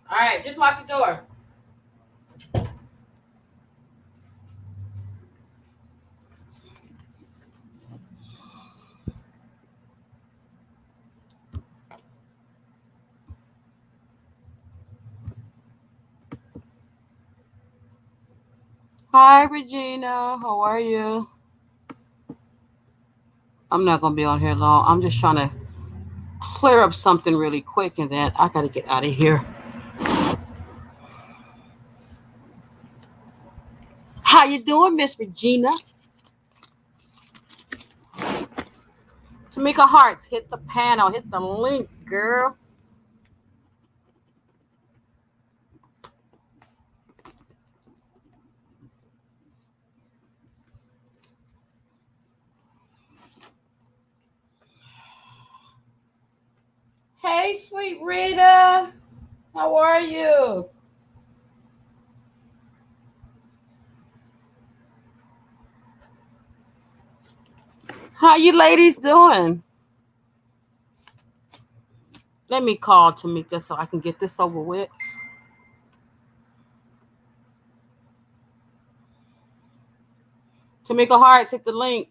All right, just lock the door. Hi, Regina. How are you? I'm not gonna be on here long. I'm just trying to clear up something really quick, and then I gotta get out of here. How you doing, Miss Regina? Tamika Hearts, hit the panel, hit the link, girl. Hey, sweet Rita. How are you? How you ladies doing? Let me call Tamika so I can get this over with. Tamika Hearts, hit the link.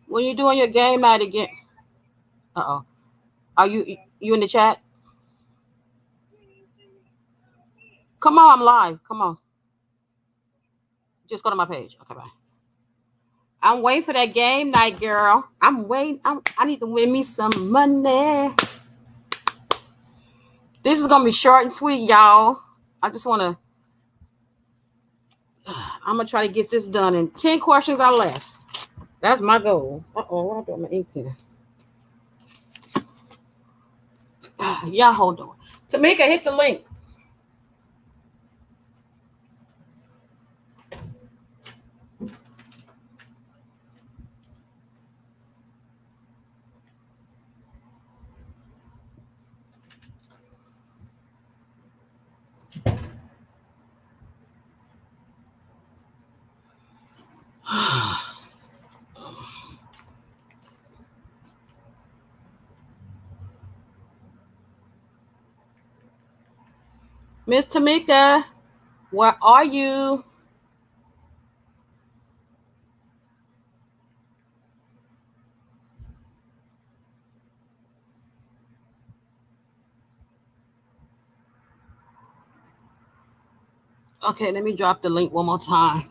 When you doing your game night again? Uh-oh. Are you in the chat? Come on, I'm live. Come on. Just go to my page. Okay, bye. I'm waiting for that game night, girl. I'm waiting. I need to win me some money. This is gonna be short and sweet, y'all. I just wanna. I'm gonna try to get this done in 10 questions or less. That's my goal. What I doing my ink here? Y'all hold on. Tamika, hit the link. Miss Tamika, where are you? Okay, let me drop the link one more time.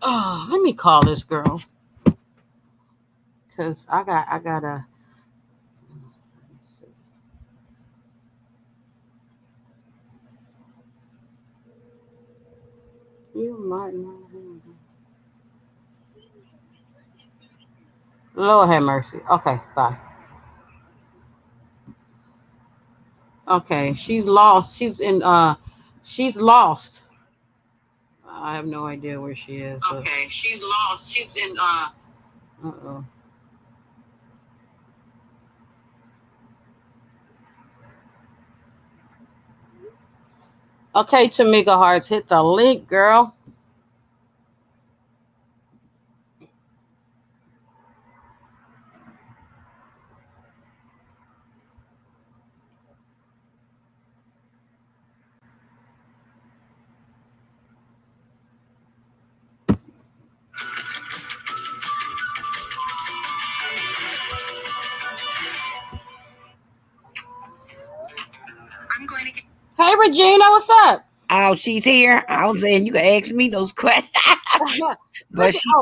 Oh, let me call this girl because I gotta. You might not. Lord have mercy. Okay, bye. Okay, she's lost. She's lost. I have no idea where she is. Okay, she's lost. She's in Uh-oh. Okay, Tamika Hearts, hit the link, girl. Hey, Regina, what's up? Oh, she's here. I was saying you can ask me those questions. But Listen, she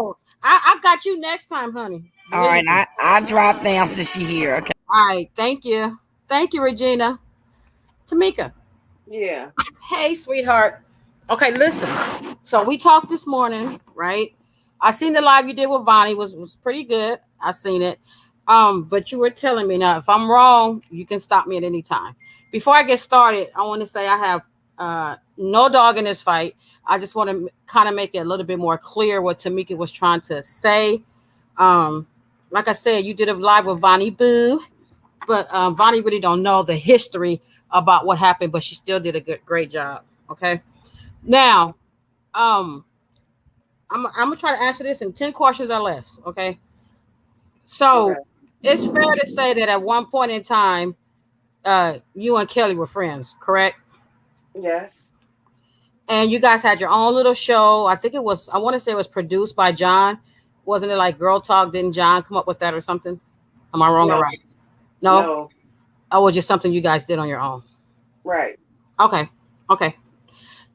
I got you next time, honey. all right, Believe me. I dropped down since she here. Okay. All right. Thank you, Regina. Tamika. Yeah. Hey, sweetheart. Okay, listen. So we talked this morning, right? I seen the live you did with Vonnie was pretty good. I seen it. But you were telling me now if I'm wrong, you can stop me at any time. Before I get started, I want to say I have no dog in this fight. I just want to kind of make it a little bit more clear what Tamika was trying to say. Um, like I said, you did a live with Vonnie Boo, but Vonnie really don't know the history about what happened, but she still did a great job. Okay, now um, I'm gonna try to answer this in 10 questions or less. Okay, Okay. so it's fair to say that at one point in time, you and Kelly were friends, correct? Yes. And you guys had your own little show. I think it was. I want to say it was produced by John. Wasn't it like Girl Talk? Didn't John come up with that or something? Am I wrong or No. right? No. No. Oh, it was just something you guys did on your own. Right. Okay. Okay.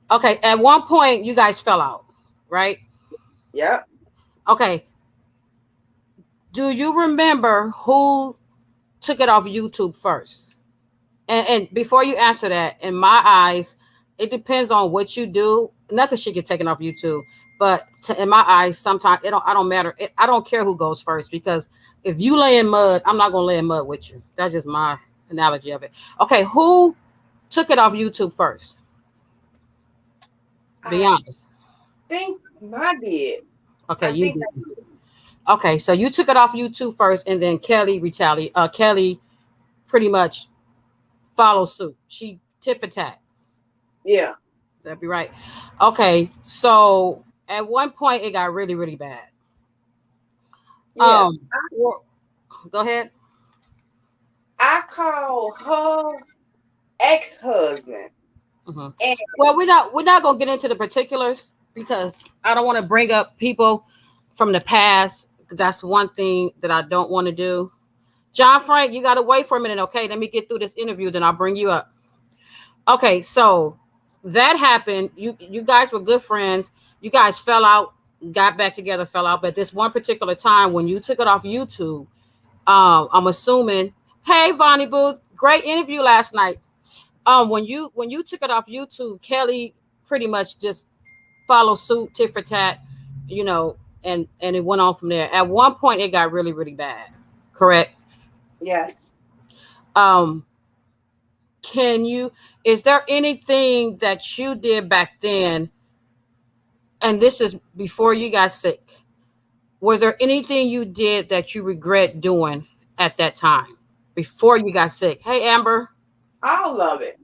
Okay. At one point, you guys fell out, right? Yep. Okay. Do you remember who took it off YouTube first? And before you answer that, in my eyes, it depends on what you do. Nothing should get taken off YouTube, but in my eyes, sometimes it don't. I don't matter. I don't care who goes first because if you lay in mud, I'm not gonna lay in mud with you. That's just my analogy of it. Okay, who took it off YouTube first? Be I honest. think I did. Okay, I you think did. I did. Okay, so you took it off YouTube first, and then Kelly retaliated. Kelly pretty much followed suit. She tit for tat. Yeah. That'd be right. Okay, so at one point it got really, really bad. Yes. Um, wha- Go ahead. I called her ex-husband. Mhm. And Well, we're not gonna get into the particulars because I don't want to bring up people from the past. That's one thing that I don't want to do. John Frank, you gotta wait for a minute, okay? Let me get through this interview, then I'll bring you up. Okay, so that happened. You guys were good friends. You guys fell out, got back together, fell out. But this one particular time when you took it off YouTube, I'm assuming. Hey, Vonnie Booth, great interview last night. When you took it off YouTube, Kelly pretty much just followed suit, tit for tat, you know, and it went on from there. At one point, it got really, really bad. Correct. yes. Um, can you? Is there anything that you did back then? And this is before you got sick. Was there anything you did that you regret doing at that time before you got sick? Hey, Amber. All of it.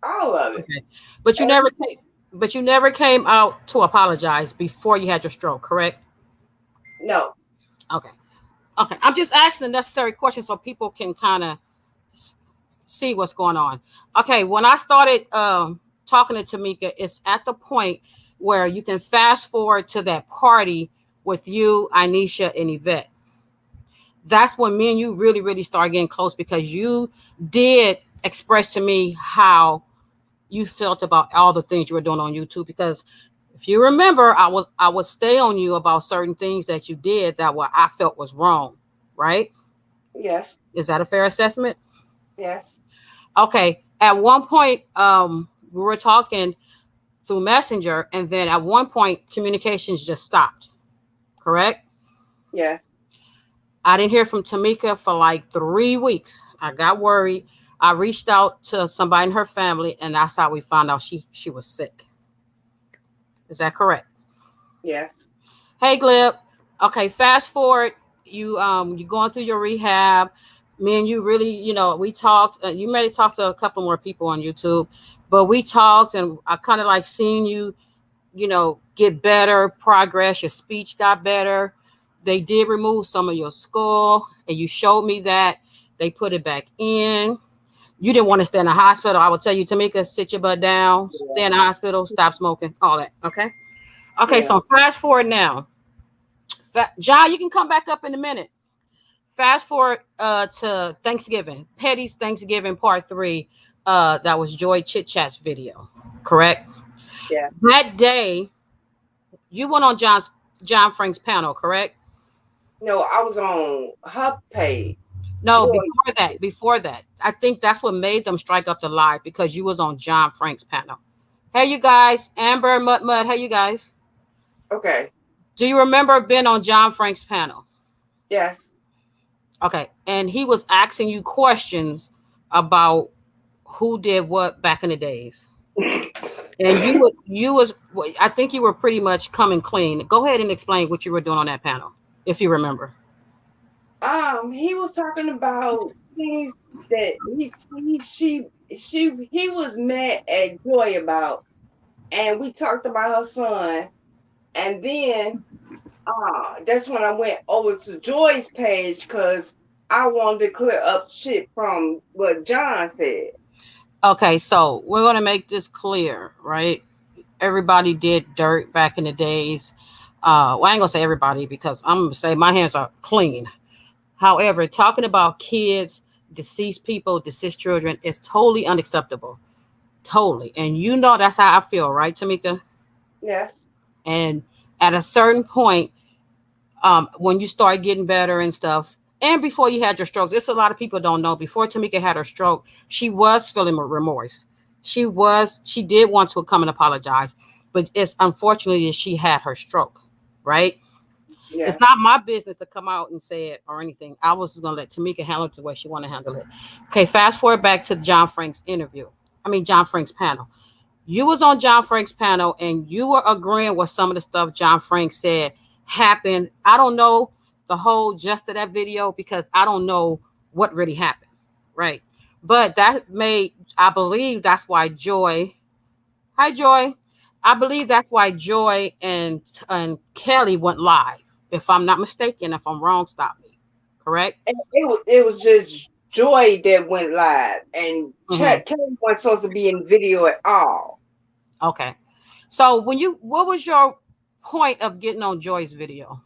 All of it. Okay. But you Every never came, but you never came out to apologize before you had your stroke, correct? no. Okay. Okay. I'm just asking the necessary questions so people can kind of see what's going on. Okay. When I started talking to Tamekia, it's at the point where you can fast forward to that party with you, Anisha, and Yvette. That's when me and you really, really started getting close because you did express to me how you felt about all the things you were doing on YouTube. Because if you remember, I would stay on you about certain things that you did that what I felt was wrong. Right? Yes. Is that a fair assessment? Yes. Okay. At one point, we were talking through Messenger, and then at one point, communications just stopped. Correct? Yes. I didn't hear from Tamekia for like 3 weeks. I got worried. I reached out to somebody in her family, and that's how we found out she was sick. Is that correct? Yes. Hey, Glib. Okay, fast forward. You going through your rehab. Me and you really, we talked. You may have talked to a couple more people on YouTube, but we talked, and I kind of like seeing you, get better, progress. Your speech got better. They did remove some of your skull, and you showed me that. They put it back in. You didn't want to stay in the hospital. I would tell you, Tamika, sit your butt down, stay in the hospital, stop smoking, all that. Okay. Okay. Yeah. So fast forward now. John, you can come back up in a minute. Fast forward to Thanksgiving, Petty's Thanksgiving Part 3. That was Joy Chit Chat's video, correct? Yeah. That day, you went on John Frank's panel, correct? No, I was on her page. No, Joy. before that, I think that's what made them strike up the live because you was on John Frank's panel. Hey, you guys, Amber, Mud. Hey, you guys. Okay. Do you remember being on John Frank's panel? Yes. Okay, and he was asking you questions about who did what back in the days, and you was I think you were pretty much coming clean. Go ahead and explain what you were doing on that panel, if you remember. He was talking about things that he was mad at Joy about, and we talked about her son, and then that's when I went over to Joy's page because I wanted to clear up shit from what John said. Okay, so we're gonna make this clear, right? Everybody did dirt back in the days. Well, I ain't gonna say everybody because I'm gonna say my hands are clean. However, talking about kids, deceased people, deceased children is totally unacceptable. Totally. And you know that's how I feel, right, Tamika? Yes. And at a certain point, when you start getting better and stuff, and before you had your stroke, there's a lot of people don't know. Before Tamika had her stroke, she was feeling remorse. She did want to come and apologize, but it's unfortunately that she had her stroke, right? It's Yes. not my business to come out and say it or anything. I was just gonna let Tamika handle it the way she want to handle it. Okay, fast forward back to John Frank's interview. I mean John Frank's panel. You was on John Frank's panel and you were agreeing with some of the stuff John Frank said happened. I don't know the whole gist of that video because I don't know what really happened, right? But that made I believe that's why Joy. Hi Joy. I believe that's why Joy and Kelly went live. If I'm not mistaken, if I'm wrong, stop me. Correct? And it was just Joy that went live, and Mm-hmm. Kelly wasn't supposed to be in video at all. Okay. So what was your point of getting on Joy's video?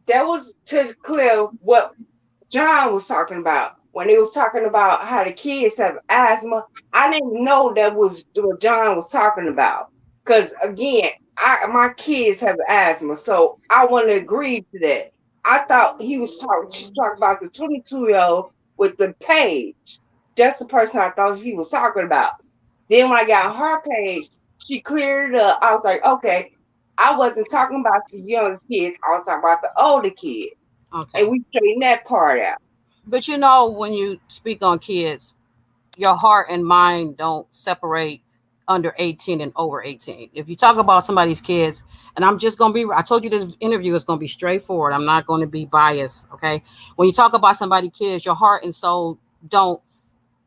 That was to clear what John was talking about when he was talking about how the kids have asthma. I didn't know that was what John was talking about. Because again, my kids have asthma, so I want to agree to that. I thought he was talking. She talked about the 22-year-old with the page. That's the person I thought he was talking about. Then when I got on her page, she cleared it up. I was like, okay, I wasn't talking about the young kids. I was talking about the older kids, and Okay. we straightened that part out. But you know, when you speak on kids, your heart and mind don't separate under 18 and over 18. If you talk about somebody's kids, and I'm just going to be, I told you this interview is going to be straightforward. I'm not going to be biased. Okay. When you talk about somebody's kids, your heart and soul don't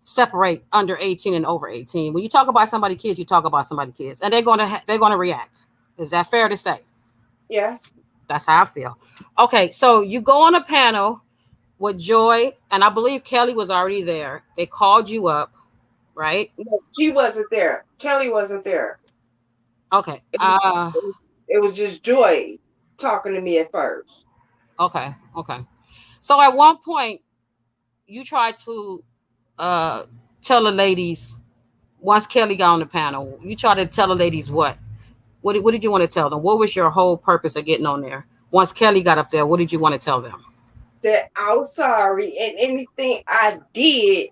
separate under 18 and over 18. When you talk about somebody's kids, you talk about somebody's kids and they're going to react. Is that fair to say? Yes. That's how I feel. Okay. So you go on a panel with Joy, and I believe Kelly was already there. They called you up, right? No, she wasn't there. Kelly wasn't there. Okay. It was, it was just Joy talking to me at first. Okay. Okay. So at one point, you tried to uh tell the ladies once Kelly got on the panel, you tried to tell the ladies what? What did you want to tell them? What was your whole purpose of getting on there? Once Kelly got up there, what did you want to tell them? That I was sorry, and anything I did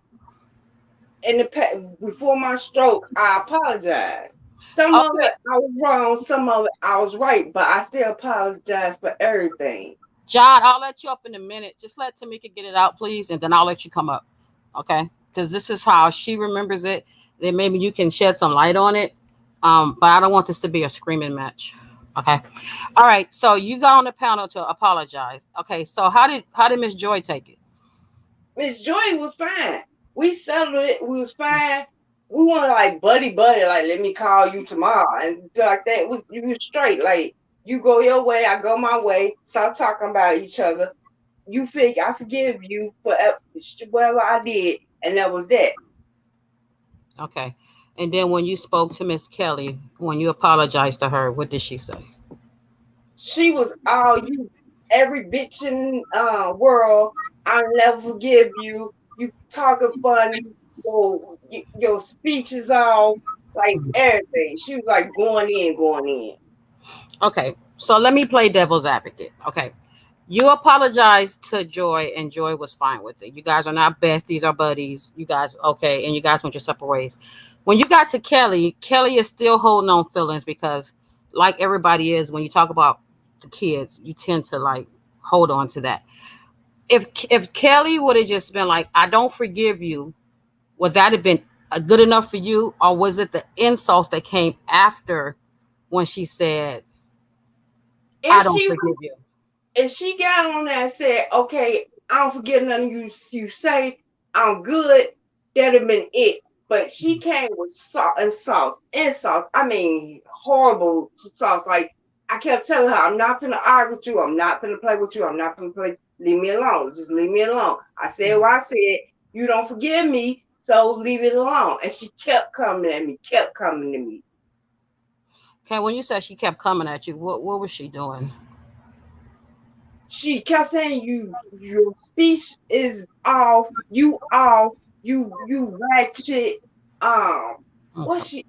in the before my stroke, I apologize. Some of Okay, it I was wrong, some of it I was right, but I still apologize for everything. John, I'll let you up in a minute. Just let Tamika get it out, please, and then I'll let you come up. Okay? Because this is how she remembers it. Then maybe you can shed some light on it. But I don't want this to be a screaming match. Okay. All right. So you got on the panel to apologize. Okay. So how did Miss Joy take it? Miss Joy was fine. We settled it. We was fine. We wanted like buddy, like let me call you tomorrow and like that. It was you was straight. Like you go your way, I go my way. Stop talking about each other. You think I forgive you for whatever I did, and that was that. Okay. And then when you spoke to Miss Kelly, when you apologized to her, what did she say? She was all you, every bitch in world. I'll never forgive you. You talking funny. Your speech is all like everything. She was like going in, going in. Okay. So let me play devil's advocate. Okay. You apologized to Joy, and Joy was fine with it. You guys are not besties or buddies. You guys okay, and you guys went your separate ways. When you got to Kelly, Kelly is still holding on feelings because, like everybody is, when you talk about the kids, you tend to like hold on to that. If Kelly would have just been like, "I don't forgive you," would that have been good enough for you, or was it the insults that came after when she said, "I If don't she forgive you"? if she got on there and said, "Okay, I don't forget nothing you say, I'm good," that'd have been it. But she came with salt and sauce, insults. I mean, horrible sauce. Like I kept telling her, "I'm not gonna argue with you. I'm not gonna play with you. I'm not gonna play. Leave me alone. Just leave me alone." I said what I said. You don't forgive me, so leave it alone. And she kept coming at me, kept coming to me. Okay, when you said she kept coming at you, what was she doing? She kept saying your speech is off, you ratchet. Um what Okay.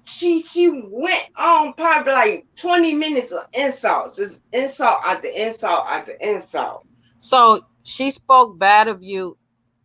she went on probably like 20 minutes of insults, just insult after insult after insult. So she spoke bad of you.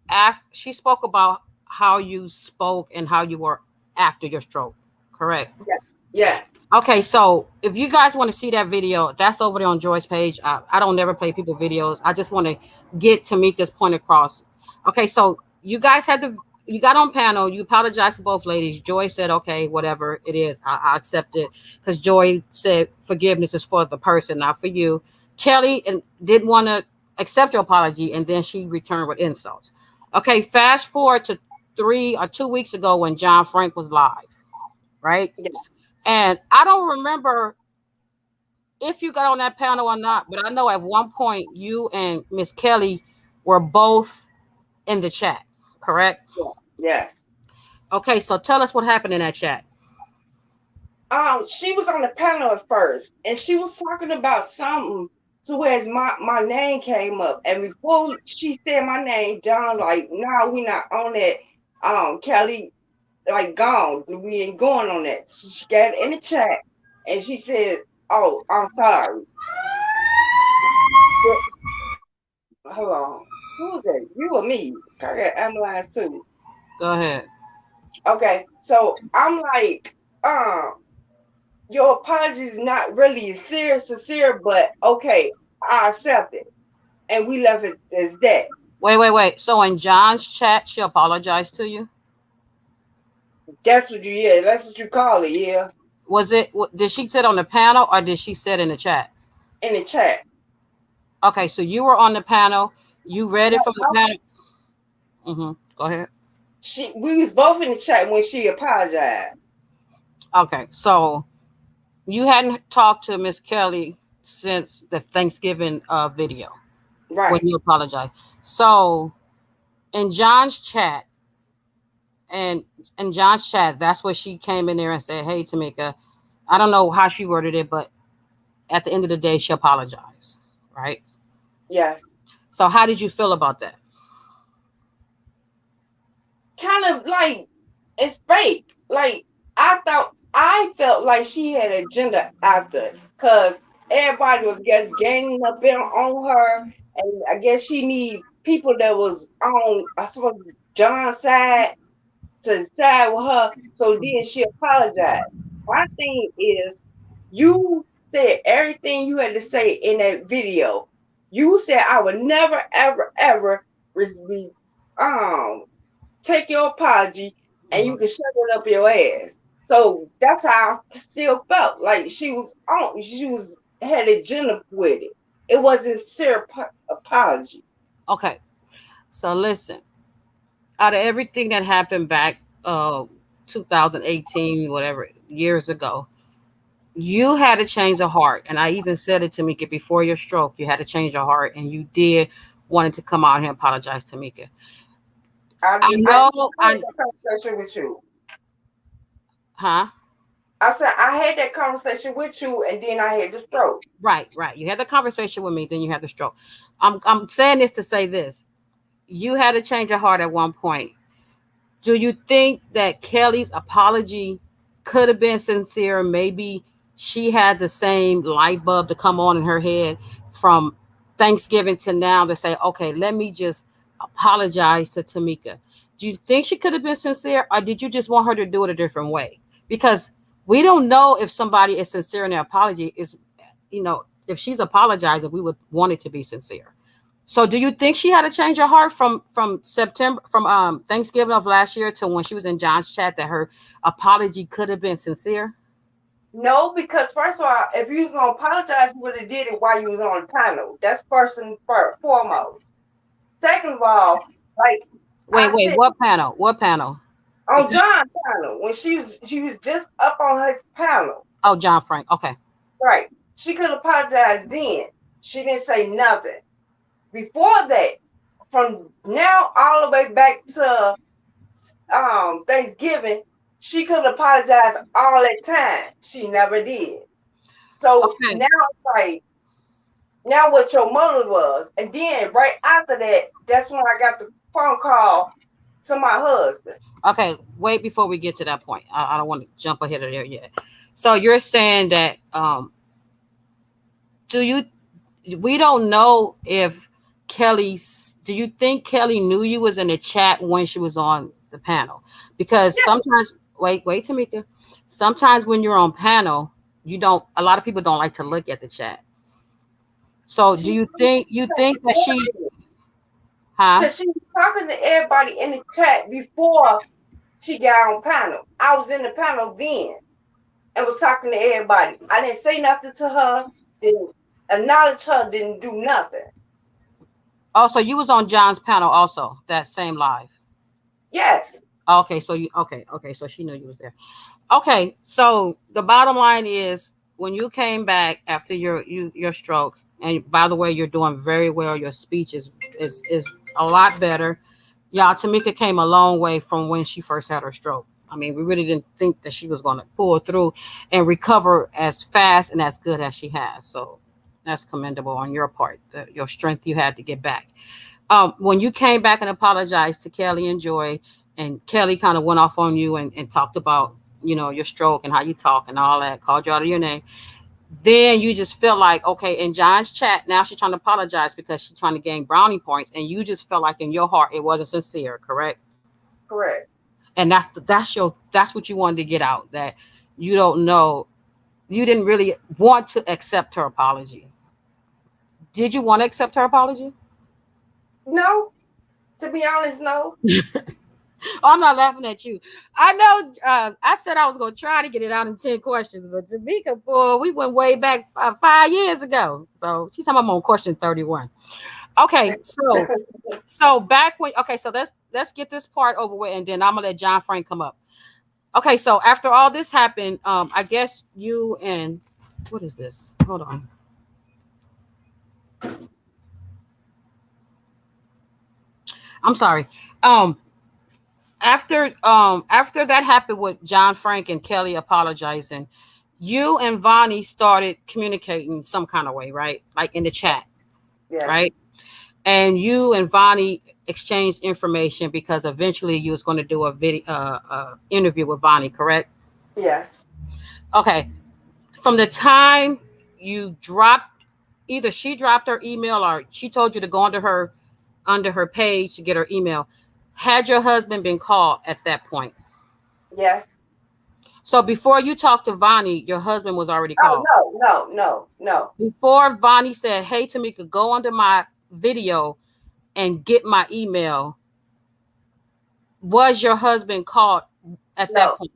After she spoke about how you spoke and how you were after your stroke, correct? Yeah. Yes. Okay, so if you guys want to see that video, that's over there on Joy's page. I don't never play people videos. I just want to get Tamika's point across. Okay, so you guys had to, you got on panel, you apologized to both ladies. Joy said, okay, whatever it is, I accept it because Joy said forgiveness is for the person, not for you. Kelly and didn't want to accept your apology, and then she returned with insults. Okay, fast forward to 3 or 2 weeks ago when John Frank was live, right? Yeah. And I don't remember if you got on that panel or not, but I know at one point you and Miss Kelly were both in the chat, correct? Yeah. Yes. Okay, so tell us what happened in that chat. She was on the panel at first, and she was talking about something to where my name came up, and before she said my name, John like, "No, we not on that." Kelly like gone. We ain't going on that. She got in the chat, and she said, "Oh, I'm sorry." But, hold on, who was that? You or me? I got ambulance too. Go ahead. Okay, so I'm like, your apology is not really sincere, but okay, I accept it. And we left it as that. Wait. So in John's chat, she apologized to you. That's what yeah, that's what you call it, yeah. Was it? Did she sit on the panel or did she sit in the chat? In the chat. Okay, so you were on the panel. You read No, it from the panel. Go ahead. we was both in the chat when she apologized. Okay, so you hadn't talked to Miss Kelly since the Thanksgiving video when Right. you apologized. So in John's chat, and in John's chat, that's where she came in there and said, "Hey, Tamika, I don't know how she worded it, but at the end of the day, she apologized." Right. Yes. So how did you feel about that? Kind of like it's fake. Like I felt like she had an agenda after because everybody was just gaining up on her, and I guess she need people that was on I suppose John's side to side with her. So then she apologized. My thing is, you said everything you had to say in that video. You said I would never, ever, ever re- um take your apology and you Mhm. can shut it up your ass. So that's how I still felt like she was on. She was had a agenda with it. It wasn't sincere apology. Okay. So listen, out of everything that happened back 2018, whatever years ago, you had a change of heart. And I even said it to Mika before your stroke. You had a change of heart and you did wanted to come out here and apologize to Mika. I I know had I that conversation with you. huh? I said I had that conversation with you, and then I had the stroke. Right. You had the conversation with me, then you had the stroke. I'm saying this to say this. You had a change of heart at one point. Do you think that Kelly's apology could have been sincere? Maybe she had the same light bulb to come on in her head from Thanksgiving to now to say, okay, let me just apologize to Tamika. Do you think she could have been sincere, or did you just want her to do it a different way? Because we don't know if somebody is sincere in their apology. Is, if she's apologizing, we would want it to be sincere. So, do you think she had to change her heart from September, from Thanksgiving of last year to when she was in John's chat, that her apology could have been sincere? No, because first of all, if you was gonna apologize, you would have did it while you was on the panel. That's first and foremost. Second of all, like Wait, I wait, said what panel? What panel? on John's panel, when she was just up on his panel, Oh, John Frank. Okay. right? She could apologize then. She didn't say nothing. Before that, from now all the way back to Thanksgiving, she could apologize all that time. She never did. So Okay. now it's like, now what your mother was. And then right after that, that's when I got the phone call to my husband. Okay. Wait before we get to that point. I don't want to jump ahead of there yet. So you're saying that do you we don't know if do you think Kelly knew you was in the chat when she was on the panel? Because Yeah, sometimes, wait, Tamika. Sometimes when you're on panel, you don't. A lot of people don't like to look at the chat. So do she you think that she, huh? because she was talking to everybody in the chat before she got on panel. I was in the panel then and was talking to everybody. I didn't say nothing to her, didn't acknowledge her, didn't do nothing. Also, you was on John's panel also that same live. Yes, Okay, so okay, so she knew you was there. Okay, so the bottom line is when you came back after your stroke, and by the way, you're doing very well. Your speech is a lot better. Y'all, Tamika came a long way from when she first had her stroke. I mean, we really didn't think that she was going to pull through and recover as fast and as good as she has. So that's commendable on your part, your strength you had to get back. When you came back and apologized to Kelly and Joy, and Kelly kind of went off on you and talked about, your stroke and how you talk and all that, called you out of your name. Then you just feel like, okay, in John's chat, now she's trying to apologize because she's trying to gain brownie points, and you just felt like in your heart it wasn't sincere, correct? correct. And that's what you wanted to get out, that you don't know, you didn't really want to accept her apology. Did you want to accept her apology? No, to be honest, no. Oh, I'm not laughing at you. I know. I said I was going to try to get it out in 10 questions, but Tamika, boy, we went way back 5 years ago. So she's talking about on question 31. Okay, so back when, okay, so let's get this part over with, and then I'm gonna let John Frank come up. Okay, so after all this happened, I guess you and what is this? Hold on. I'm sorry. Um, after that happened with John Frank and Kelly apologizing, you and Vonnie started communicating some kind of way, right? Like in the chat, Yes, right? And you and Vonnie exchanged information because eventually you was going to do a video interview with Vonnie, correct? yes, Okay. From the time you dropped, either she dropped her email or she told you to go under her page to get her email. Had your husband been called at that point? yes. So before you talked to Vonnie, your husband was already Oh called. no, no, no, no, Before Vonnie said, "Hey Tamika, go under my video and get my email," was your husband called at that no, point?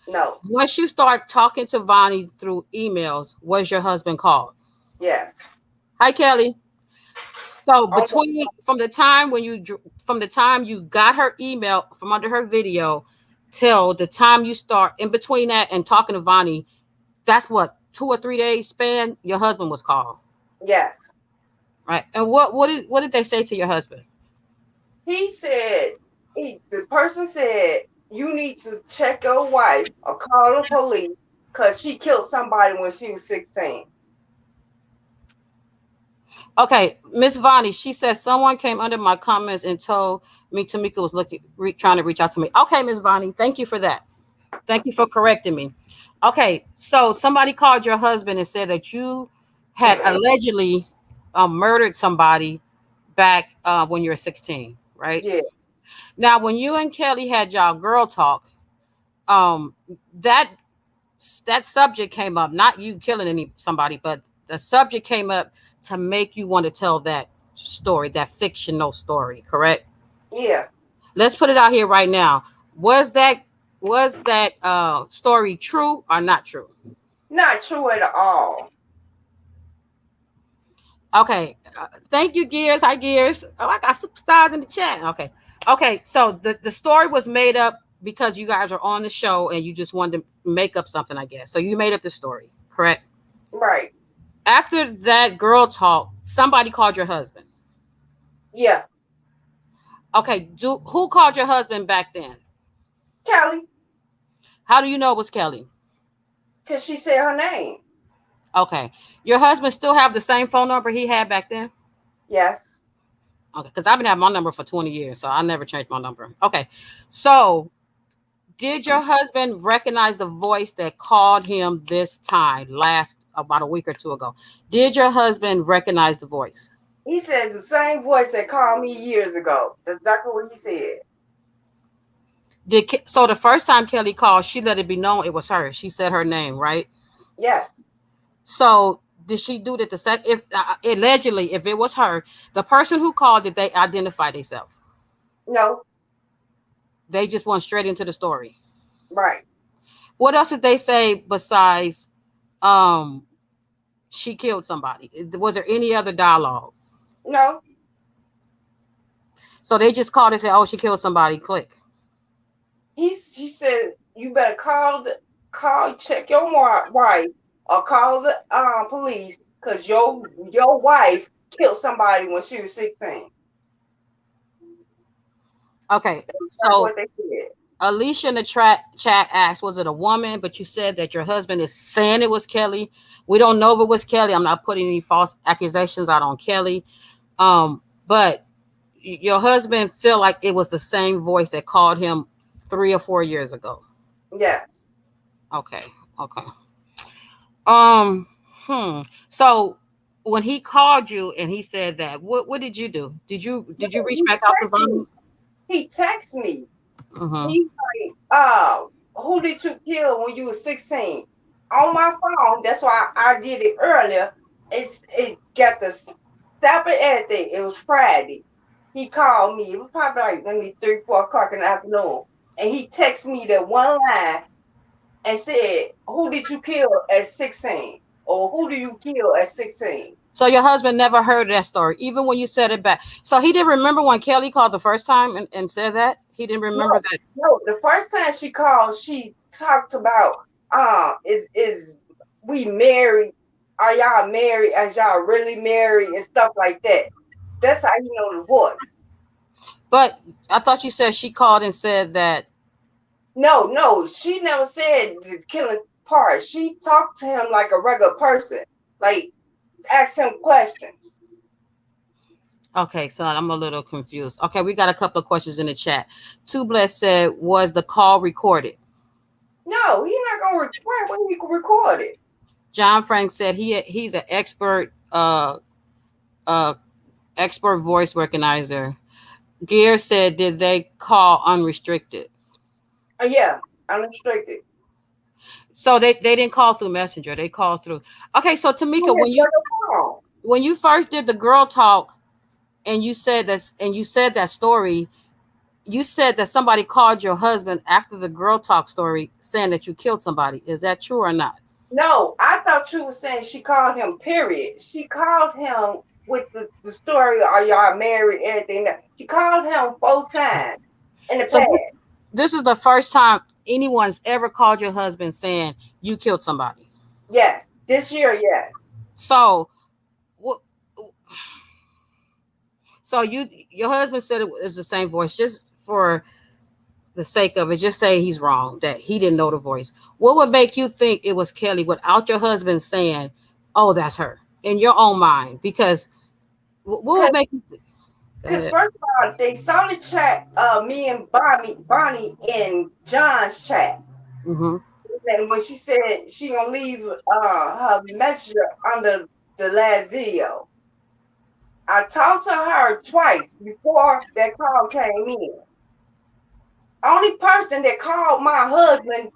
no. Once you start talking to Vonnie through emails, was your husband called? Yes. Hi, Kelly. So On the, between from the time you got her email from under her video till the time you start in between that and talking to Vonnie, that's what 2 or 3 days span. Your husband was called, yes. right? And what did they say to your husband? He said the person said you need to check your wife or call the police because she killed somebody when she was 16. Okay, Miss Vonnie, she said someone came under my comments and told me Tamika was trying to reach out to me. Okay, Miss Vonnie, thank you for that. Thank you for correcting me. Okay, so somebody called your husband and said that you had allegedly murdered somebody back when you were 16, right? Yeah, Now, when you and Kelly had y'all girl talk, um, that that subject came up. Not you killing somebody, but the subject came up to make you want to tell that story, that fictional story. Correct? yeah. Let's put it out here right now. Was that story true or not true? Not true at all. Okay. Thank you, Gears. Hi, Gears. Oh, I got superstars in the chat. Okay. Okay. So the story was made up because you guys are on the show and you just wanted to make up something, I guess. So you made up the story, correct? Right. After that girl talk, somebody called your husband. Yeah. Okay. Who called your husband back then? Kelly, How do you know it was Kelly? because she said her name. Okay. Your husband still have the same phone number he had back then? Yes. Okay. Because I've been having my number for 20 years, so I never changed my number. Okay. So did your husband recognize the voice that called him this time last about a week or two ago? Did your husband recognize the voice? He said the same voice that called me years ago. That's exactly what he said. So the first time Kelly called, she let it be known it was her. She said her name, right? Yes. So did she do that the second? If allegedly, if it was her, the person who called, did they identify themselves? No. They just went straight into the story. Right. What else did they say besides um she killed somebody? Was there any other dialogue? No. So they just called and said, "Oh, she killed somebody." Click. She said you better call check your wife or call the police because your wife killed somebody when she was 16. Okay, That's so what they said. Alicia in the chat asked, "Was it a woman?" But you said that your husband is saying it was Kelly. We don't know if it was Kelly. I'm not putting any false accusations out on Kelly. But your husband feel like it was the same voice that called him 3 or 4 years ago. Yes. Okay, okay. Um, So when he called you and he said that, what did you do? Did you No, reach back out to him? he texted me. Mm-hmm. He's like, who did you kill when you were 16? On my phone, that's why I did it earlier. It got the stop and everything. It was Friday. He called me. It was probably like maybe 3, 4 o'clock in the afternoon. And he texted me that one line and said, who did you kill at 16? Or who do you kill at 16? So your husband never heard that story, even when you said it back. So he didn't remember when Kelly called the first time and said that? He didn't No, remember that. no. The first time she called, she talked about is we married? Are y'all married? As y'all really married and stuff like that. That's how you know the voice. But I thought you said she called and said that. No, no, she never said the killing part. She talked to him like a regular person, like asked him questions. Okay, so I'm a little confused. Okay, we got a couple of questions in the chat. Two Bless said, was the call recorded? No, he's not gonna record when he record it. John Frank said he's an uh expert voice recognizer. Gear said, did they call unrestricted? Yeah, unrestricted. So they didn't call through Messenger. They called through. Okay, so Tamekia, Yeah, when you first did the girl talk and you said that story, you said that somebody called your husband after the girl talk story saying that you killed somebody. Is that true or not? No, I thought you were saying she called him, period. She called him with the story, are y'all married, everything. She called him 4 times in the So past. this is the first time anyone's ever called your husband saying you killed somebody. Yes, this year, yes. So what? So your husband said it was the same voice. Just for the sake of it, just say he's wrong, that he didn't know the voice. What would make you think it was Kelly without your husband saying, "Oh, that's her," in your own mind? Because what would make you? Go Because ahead. first of all, they saw the chat, me and Bonnie in John's chat. Mm-hmm. And when she said she gonna leave her messenger under the last video. I talked to her twice before that call came in. Only person that called my husband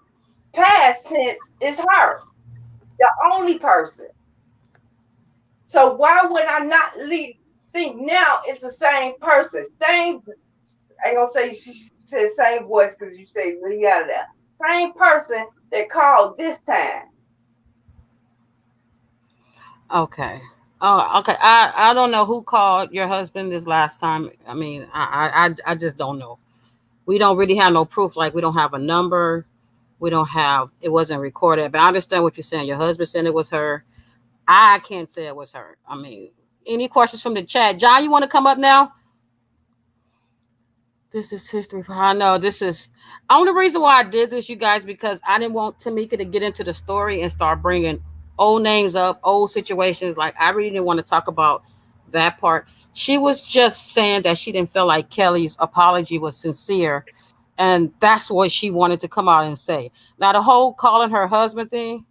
past tense is her. The only person. So why would I not think now it's the same person? Same, I ain't gonna say she said same voice because you say leave out of there. Same person that called this time. Okay. Oh, okay. I don't know who called your husband this last time. I mean, I just don't know. We don't really have no proof. Like we don't have a number. We don't have. It wasn't recorded. But I understand what you're saying. Your husband said it was her. I can't say it was her. I mean, any questions from the chat? John, you want to come up now? This is history for I know this is only reason why I did this, you guys, because I didn't want Tamekia to get into the story and start bringing old names up, old situations. Like I really didn't want to talk about that part. She was just saying that she didn't feel like Kelly's apology was sincere, and that's what she wanted to come out and say. Now the whole calling her husband thing,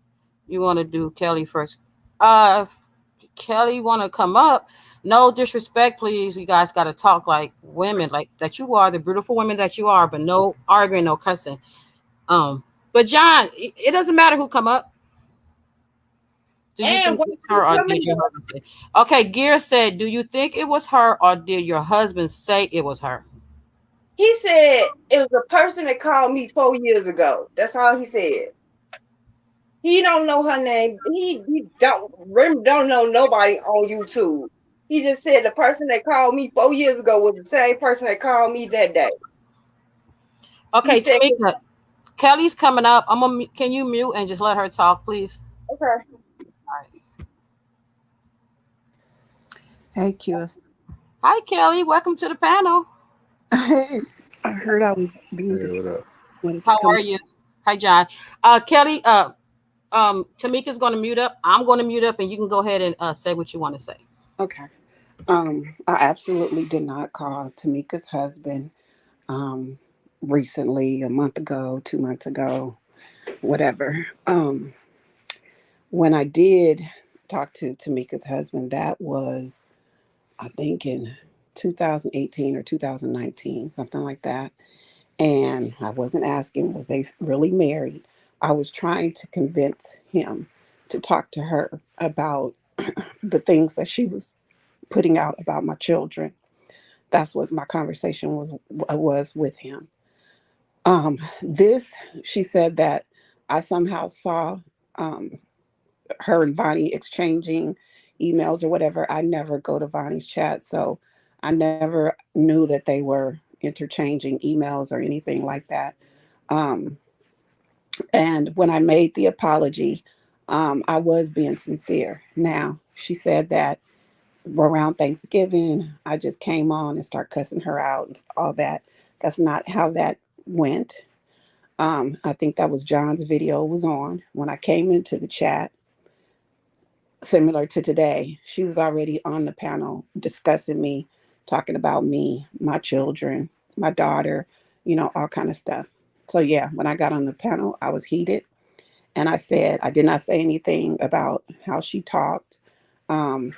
you want to do Kelly first. If Kelly want to come up, no disrespect, please. You guys got to talk like women, like that you are, the beautiful women that you are, but no arguing, no cussing. Um, but John, it doesn't matter who come up. Do you And think when it's she her or coming did your up, husband say? Okay, Gear said, do you think it was her or did your husband say it was her? he said it was a person that called me 4 years ago. That's all he said. He don't know her name. He don't know nobody on YouTube. He just said the person that called me 4 years ago was the same person that called me that day. He Okay, said, Tamika, Kelly's coming up. Can you mute and just let her talk, please? okay. All right. Hey, QS. Hi, Kelly. Welcome to the panel. Hey, I heard I was being Hey, what up? wanted to How come. are you? Hi, John. Kelly, Tamika's going to mute up. I'm going to mute up, and you can go ahead and say what you want to say. Okay. I absolutely did not call Tamika's husband um, recently, a month ago, 2 months ago, whatever. When I did talk to Tamika's husband, that was, I think, in 2018 or 2019, something like that. And I wasn't asking, was they really married? I was trying to convince him to talk to her about the things that she was putting out about my children. That's what my conversation was with him. This she said that I somehow saw um, her and Vonnie exchanging emails or whatever. I never go to Vonnie's chat, so I never knew that they were interchanging emails or anything like that. Um, and when I made the apology, I was being sincere. Now, she said that around Thanksgiving, I just came on and start cussing her out and all that. That's not how that went. I think that was John's video was on. When I came into the chat, similar to today, she was already on the panel discussing me, talking about me, my children, my daughter, all kind of stuff. So yeah, when I got on the panel, I was heated. And I said, I did not say anything about how she talked. Um,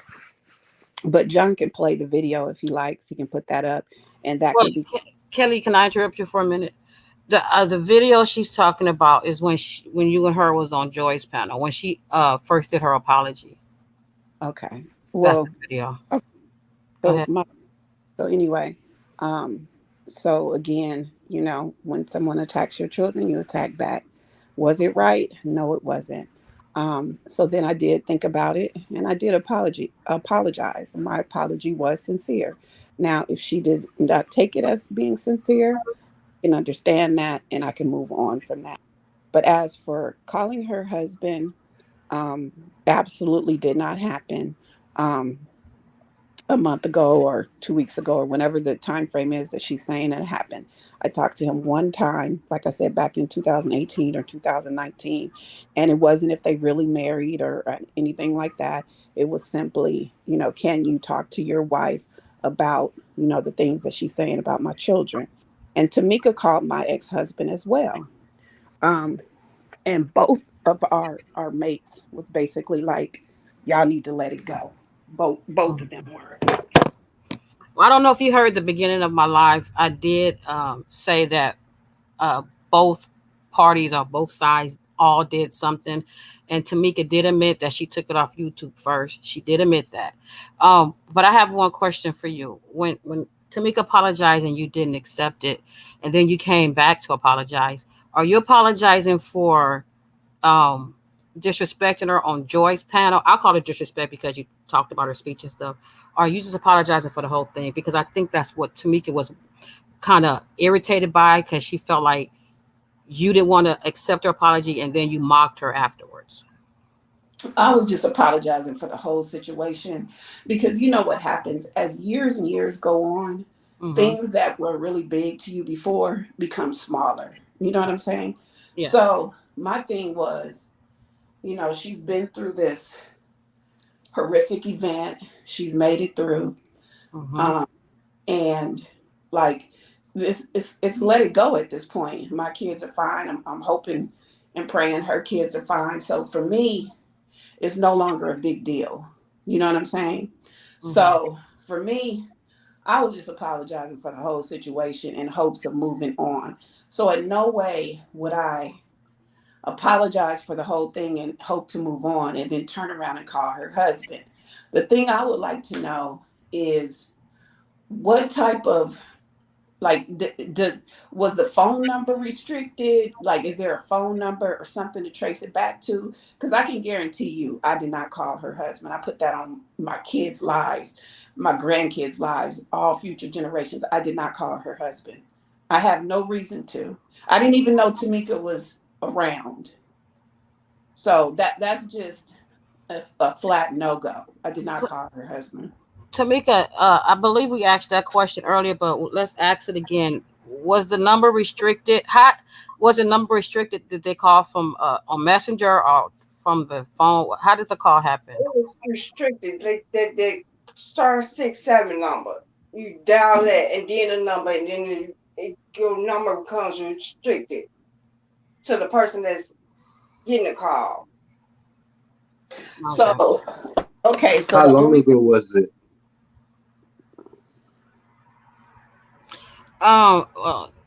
but John can play the video if he likes. He can put that up, and that Well, can be Kelly, can I interrupt you for a minute? The video she's talking about is when you and her was on Joy's panel when she first did her apology. okay. That's the Well, video. okay, Go so ahead. anyway, um, so again, when someone attacks your children, you attack back. Was it right? No, it wasn't. So then I did think about it, and I did apologize. My apology was sincere. Now, if she does not take it as being sincere, I can understand that, and I can move on from that. But as for calling her husband, absolutely did not happen. Um, a month ago or 2 weeks ago or whenever the time frame is that she's saying it happened. I talked to him one time, like I said, back in 2018 or 2019, and it wasn't if they really married or anything like that. It was simply, can you talk to your wife about, the things that she's saying about my children? And Tamika called my ex-husband as well. Um, and both of our mates was basically like, y'all need to let it go. Both of them were. Well, I don't know if you heard the beginning of my live. I did say that uh, both parties or both sides all did something, and Tamika did admit that she took it off YouTube first. She did admit that. But I have one question for you. When Tamika apologized and you didn't accept it, and then you came back to apologize, are you apologizing for um disrespecting her on Joy's panel? I'll call it disrespect because you talked about her speech and stuff. Are you just apologizing for the whole thing? Because I think that's what Tamika was kind of irritated by, because she felt like you didn't want to accept her apology and then you mocked her afterwards. I was just apologizing for the whole situation because you know what happens as years and years go on, Mm-hmm. things that were really big to you before become smaller. You know what I'm saying? Yes. So my thing was, she's been through this horrific event. She's made it through. Mm-hmm. Um, and like this, it's let it go at this point. My kids are fine. I'm hoping and praying her kids are fine. So for me, it's no longer a big deal. You know what I'm saying? Mm-hmm. So for me, I was just apologizing for the whole situation in hopes of moving on. So in no way would I apologize for the whole thing and hope to move on and then turn around and call her husband. The thing I would like to know is what type of does was the phone number restricted? Like, is there a phone number or something to trace it back to? Because I can guarantee you I did not call her husband. I put that on my kids' lives, my grandkids' lives, all future generations. I did not call her husband. I have no reason to. I didn't even know Tamika was around. So that's just a flat no go. I did not call her husband. Tamika, I believe we asked that question earlier, but let's ask it again. Was the number restricted? How was the number restricted? Did they call from on Messenger or from the phone? How did the call happen? It was restricted. Like that star 6 7 number. You dial that and then a number and then your number becomes restricted to the person that's getting a call. Okay. So okay, so How the long only ago was it?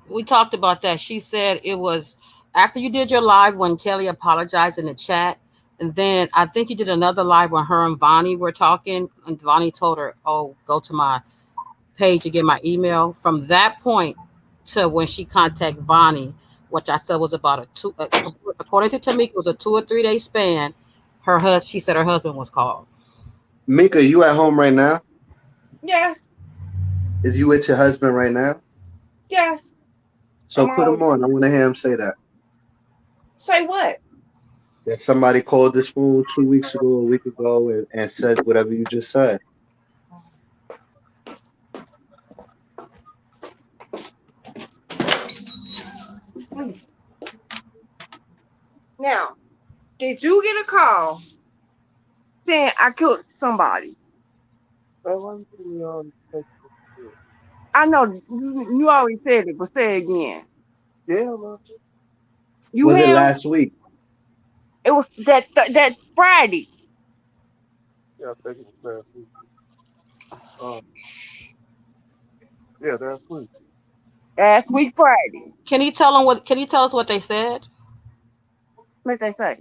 We talked about that. She said it was after you did your live when Kelly apologized in the chat, and then I think you did another live when her and Vonnie were talking, and Vonnie told her, "Oh, go to my page to get my email." From that point to when she contacted Vonnie, which I said was about a two, according to Tamika, it was a 2 or 3 day span. She said her husband was called. Mika, you at home right now? Yes, Is you with your husband right now? yes. So I'm put all him on. I want to hear him say that. say what? That somebody called this phone 2 weeks ago, a week ago, and said whatever you just said. Now, did you get a call saying I killed somebody? I know you already said it, but say it again. You Was it him? last week? It was that Friday. Last week Friday. Can you tell them what? Can you tell us what they said? What they say?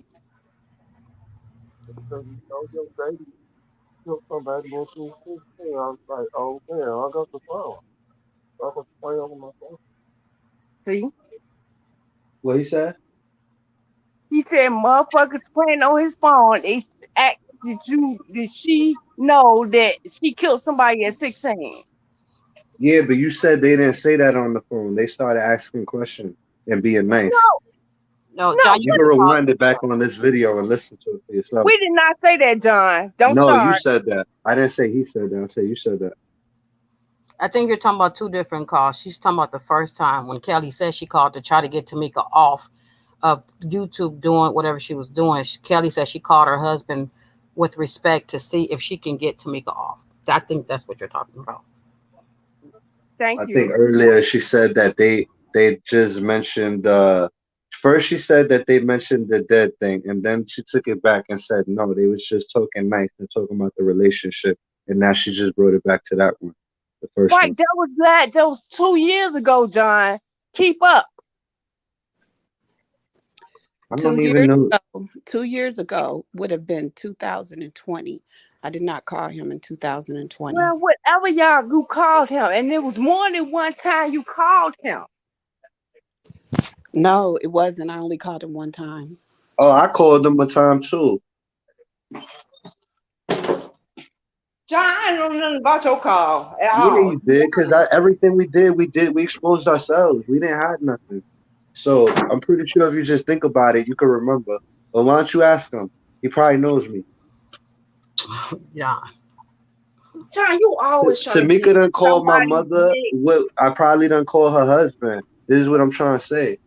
See? What he said? He said motherfuckers playing on his phone. They act did she know that she killed somebody at 6 a.m.? Yeah, but you said they didn't say that on the phone. They started asking questions and being nice. No, No, no, John, you You got can to pause. rewind it back on this video and listen to it for yourself. we did not say that, John. Don't No, you start. said that. I didn't say he said that. I said you said that. I think you're talking about two different calls. She's talking about the first time when Kelly said she called to try to get Tamika off of YouTube doing whatever she was doing. Kelly said she called her husband with respect to see if she can get Tamika off. I think that's what you're talking about. Thank I think you. earlier she said that they just mentioned first she said that they mentioned the dead thing and then she took it back and said no, they was just talking nice and talking about the relationship and now she just brought it back to that one. the first Right, one. that was 2 years ago, John. Keep up. I Two don't even years know. ago, 2 years ago would have been 2020. I did not call him in 2020. Well, whatever y'all you called him, and there was more than one time you called him. No, it wasn't. I only called him one time. Oh, I called them a time too. John, I don't know nothing about your call at Yeah, all. you did, cause everything we exposed ourselves. We didn't hide nothing. So I'm pretty sure if you just think about it, you can remember. But why don't you ask him? He probably knows me. Yeah. John, you always trying to get Tamika done called my somebody mother. big. What I probably done called her husband. This is what I'm trying to say.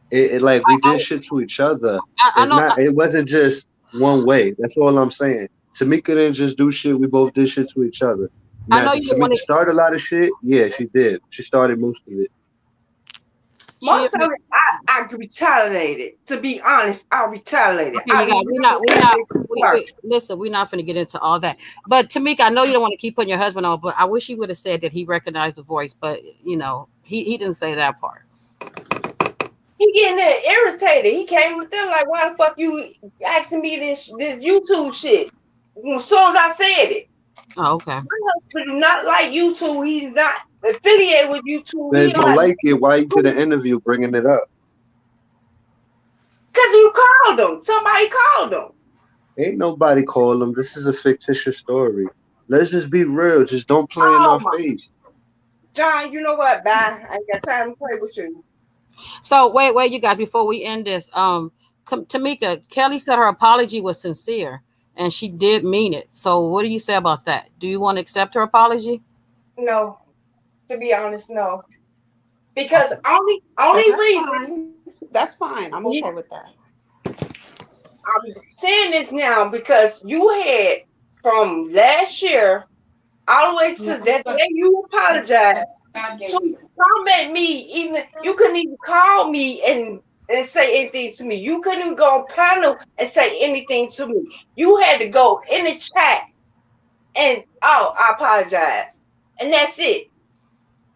It like we did shit to each other. I It's know. not. It wasn't just one way. That's all I'm saying. Tamika didn't just do shit. We both did shit to each other. I Now, know did you don't want Tamika to. start a lot of shit? Yeah, she did. She started most of it. She Most of admit. it, I retaliated. To be honest, I retaliated. Okay, I you got. never had it first. Listen, we're not going to get into all that. But Tamika, I know you don't want to keep putting your husband on, but I wish he would have said that he recognized the voice. But he didn't say that part. He getting there irritated. He came with them like, why the fuck you asking me this YouTube shit? As soon as I said it, Oh, okay. my husband do not like YouTube. He's not affiliated with YouTube. They He don't don't have like it. Why you did because an interview bringing it up? you called them. Somebody called them. Ain't nobody call them. This is a fictitious story. Let's just be real. Just don't play in Oh our my face. John, you know what? Bye. I ain't got time to play with you. So wait, you guys. Before we end this, Tamika, Kelly said her apology was sincere, and she did mean it. So what do you say about that? Do you want to accept her apology? No, to be honest, no. Because Okay. only That's reason fine. That's fine. I'm okay yeah, with that. I'm saying this now because you had from last year all the way to No, that sir. day you apologized God to gave me. come at me. Even you couldn't even call me and say anything to me. You couldn't even go on panel and say anything to me. You had to go in the chat and I apologize, and that's it.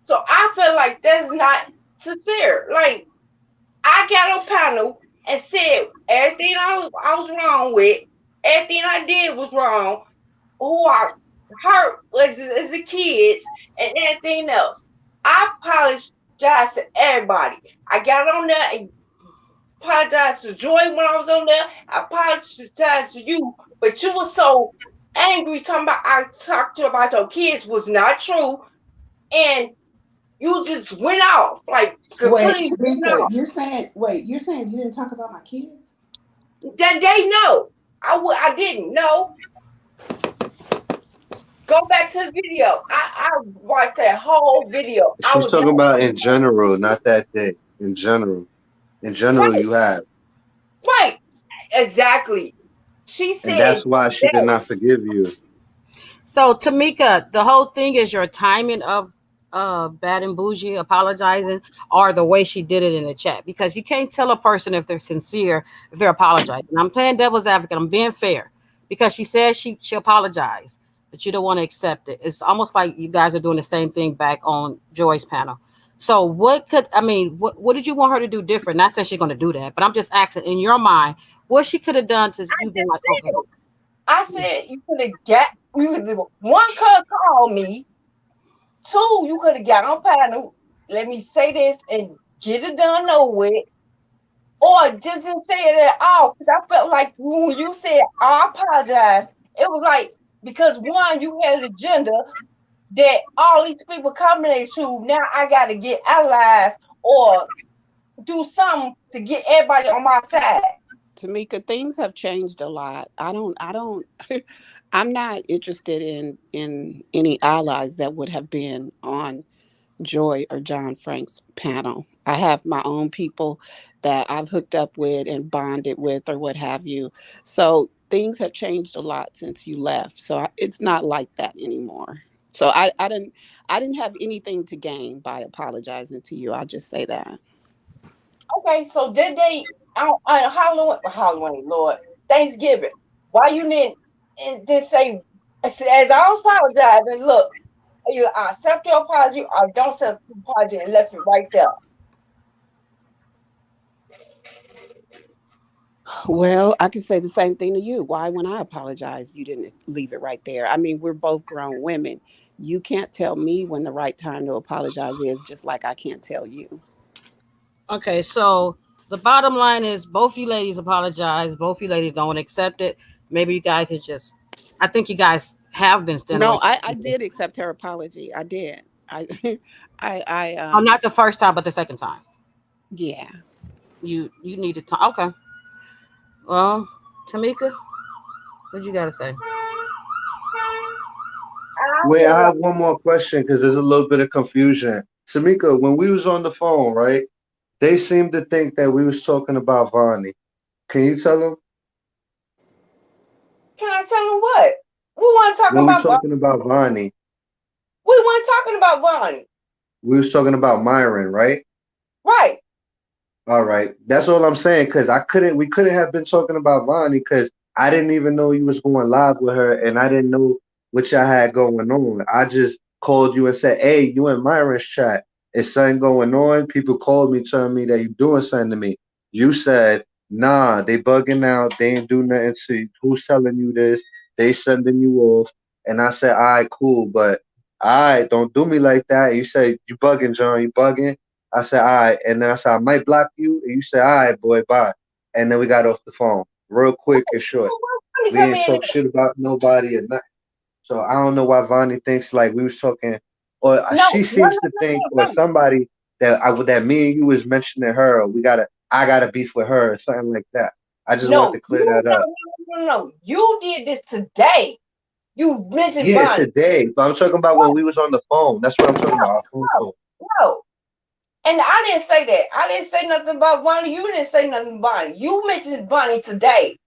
So I feel like that's not sincere. Like I got on panel and said everything I was wrong with, everything I did was wrong, who I hurt was as the kids and everything else. I apologize to everybody. I got on there and apologized to Joy when I was on there. I apologized to you, but you were so angry talking about I talked to you about your kids was not true, and you just went off like Wait, completely went Tamika, off. you're saying you didn't talk about my kids? That they know. I didn't know. Go back to the video. I watched that whole video. I She's was not talking about in general, not that day. In general. In general, right, you have. right, exactly. She And said that's why she did that not forgive you. So Tamika, the whole thing is your timing of Bad and Bougie apologizing or the way she did it in the chat, because you can't tell a person if they're sincere if they're apologizing. I'm playing devil's advocate. I'm being fair because she says she apologized, but you don't want to accept it. It's almost like you guys are doing the same thing back on Joy's panel. So what could I mean? What did you want her to do different? Not saying she's going to do that, but I'm just asking in your mind what she could have done to I you been just like, okay, said. I said you could have got you could one could call me. Two, you could have got on panel. Let me say this and get it done over with. Or just didn't say it at all. Because I felt like when you said I apologize, it was like because one, you had an agenda that all these people coming at you. Now I got to get allies or do something to get everybody on my side. Tamika, things have changed a lot. I don't I'm not interested in any allies that would have been on Joy or John Frank's panel. I have my own people that I've hooked up with and bonded with or what have you. So things have changed a lot since you left. So it's not like that anymore. So I didn't have anything to gain by apologizing to you. I'll just say that. Okay, so did they on Halloween, Lord, Thanksgiving? Why you didn't say as I was apologizing? Look, Either I accept your apology or don't accept the apology and left it right there. Well, I can say the same thing to you. Why, when I apologize, you didn't leave it right there? I mean, we're both grown women. You can't tell me when the right time to apologize is, just like I can't tell you. Okay, so the bottom line is both you ladies apologize. Both you ladies don't accept it. Maybe you guys could just. I think you guys have been standing No, on. I did accept her apology. I did. I, I, Oh, not the first time, but the second time. yeah. You needed time. Okay. Well, Tamika, what you gotta say? I Wait, I feel have one more question because there's a little bit of confusion. Tamika, when we was on the phone, right? They seemed to think that we was talking about Vonnie. Can you tell them can I tell them what? We weren't talking when we about talking about Vonnie? we weren't talking about Bonnie. We was talking about Myron, right? Right. All right, that's all I'm saying. Cause I couldn't, we couldn't have been talking about Vonnie because I didn't even know you was going live with her, and I didn't know what y'all had going on. I just called you and said, "Hey, you and Myron's chat. Is something going on?" People called me telling me that you doing something to me. You said, "Nah, they bugging out. They ain't do nothing to you. Who's telling you this? They sending you off." And I said, "All right, cool, but all right, don't do me like that." And you say, "You bugging, John? You bugging?" I said, all right. And then I said, I might block you. And you said, all right, boy, bye. And then we got off the phone real quick and short. Bonnie We come didn't in. talk shit about nobody or nothing. So I don't know why Vonnie thinks like we was talking, or No, she no, seems no, to no, think, no, or no. somebody that me and you was mentioning her, or I gotta beef with her, or something like that. I just want No, to clear you that no, up. no, no, no, no. You did this today. You mentioned Yeah, Bonnie. today, but I'm talking about when No, we was on the phone. That's what I'm talking about. Our phone no, call. no. And I didn't say that. I didn't say nothing about Bonnie. You didn't say nothing about Bonnie. You mentioned Bonnie today.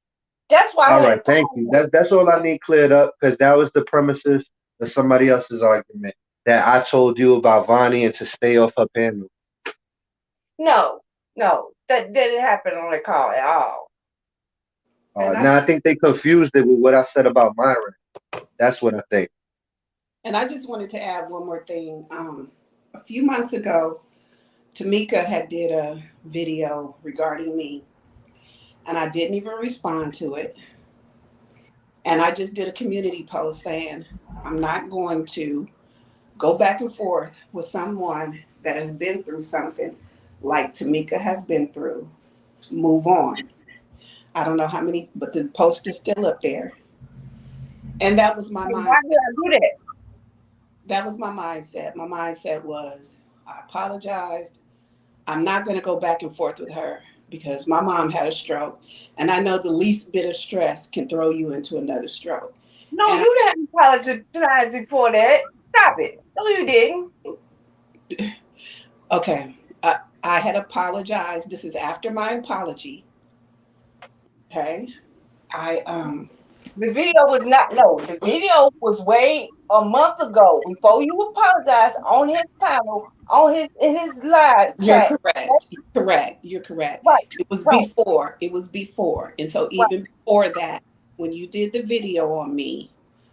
That's why I All had right, a thank you. problem. That's all I need cleared up because that was the premises of somebody else's argument that I told you about Vonnie and to stay off her panel. No, no, that didn't happen on the call at all. And I Now I think they confused it with what I said about Myron. That's what I think. and I just wanted to add one more thing. A few months ago, Tamika had did a video regarding me, and I didn't even respond to it. And I just did a community post saying I'm not going to go back and forth with someone that has been through something like Tamika has been through. Move on. I don't know how many, but the post is still up there. And that was my And mind. why did I do that? That was my mindset. My mindset was I apologized. I'm not going to go back and forth with her because my mom had a stroke. And I know the least bit of stress can throw you into another stroke. No, And you didn't apologize for that. Stop it. No, you didn't. okay, I had apologized. This is after my apology. Okay. I, The video was not, no, the video was way a month ago before you apologized on his panel, on his in his live You're chat. correct. You're correct. You're correct. Right, It was right, before. It was before. And so right. even before that, when you did the video on me,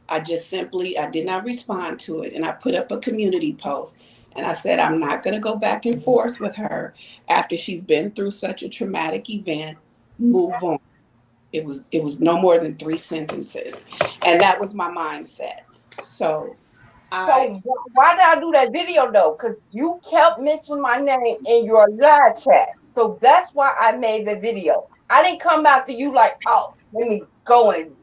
I just simply I did not respond to it and I put up a community post and I said I'm not going to go back and forth with her after she's been through such a traumatic event. Move on. It was no more than three sentences. And that was my mindset. So, I So why did I do that video though? Because you kept mentioning my name in your live chat. So that's why I made the video. I didn't come after you like, oh, let me go and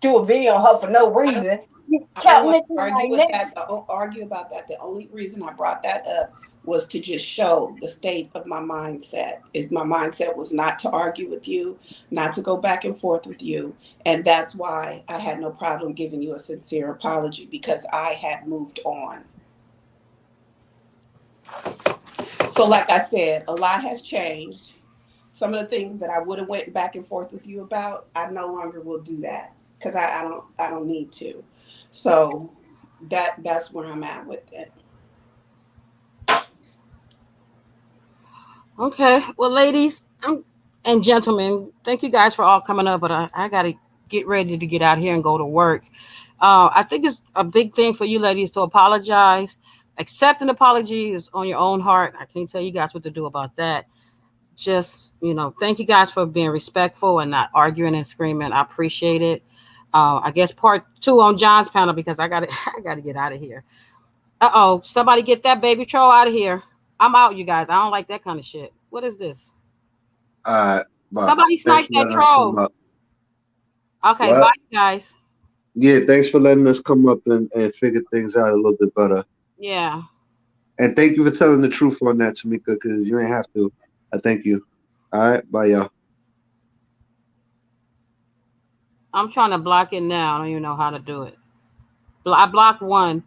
do a video on her for no I don't reason. You I don't kept want to mentioning my argue with name. that. Argue about that. The only reason I brought that up was to just show the state of my mindset. Is my mindset was not to argue with you, not to go back and forth with you, and that's why I had no problem giving you a sincere apology because I had moved on. So, like I said, a lot has changed. Some of the things that I would have went back and forth with you about, I no longer will do that because I don't need to. So that's where I'm at with it. Okay. Well, ladies and gentlemen, thank you guys for all coming up. But I got to get ready to get out here and go to work. I think it's a big thing for you ladies to apologize. Accept an apology is on your own heart. I can't tell you guys what to do about that. Just, thank you guys for being respectful and not arguing and screaming. I appreciate it. I guess part two on John's panel because I got to I got to get out of here. Uh-oh, somebody get that baby troll out of here. I'm out, you guys. I don't like that kind of shit. What is this? All right, bye. Somebody Thanks snipe for that letting us come troll. up. Okay, bye, What? you guys. Yeah, thanks for letting us come up and figure things out a little bit better. Yeah, And thank you for telling the truth on that, Tamika, because you ain't have to. I thank you. All right, bye, y'all. I'm trying to block it now. I don't even know how to do it. I blocked one.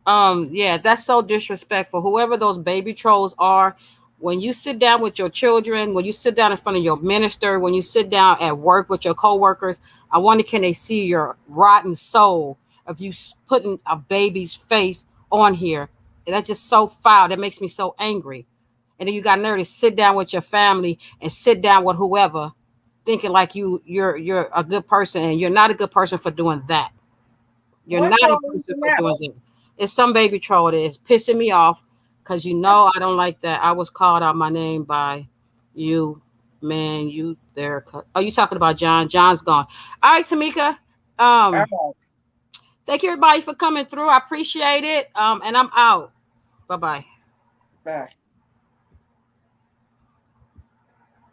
Yeah, that's so disrespectful. Whoever those baby trolls are, when you sit down with your children, when you sit down in front of your minister, when you sit down at work with your coworkers, I wonder can they see your rotten soul of you putting a baby's face on here? And that's just so foul. That makes me so angry. And then you got nerve to sit down with your family and sit down with whoever, thinking like you're a good person, and you're not a good person for doing that. You're What not a troll is person for doing that? that. It's some baby troll that is pissing me off because I don't like that. I was called out my name by you, man. You there? Oh, you talking about John? John's gone. All right, Tamika. All Um, right, thank you everybody for coming through. I appreciate it. And I'm out. Bye bye. bye.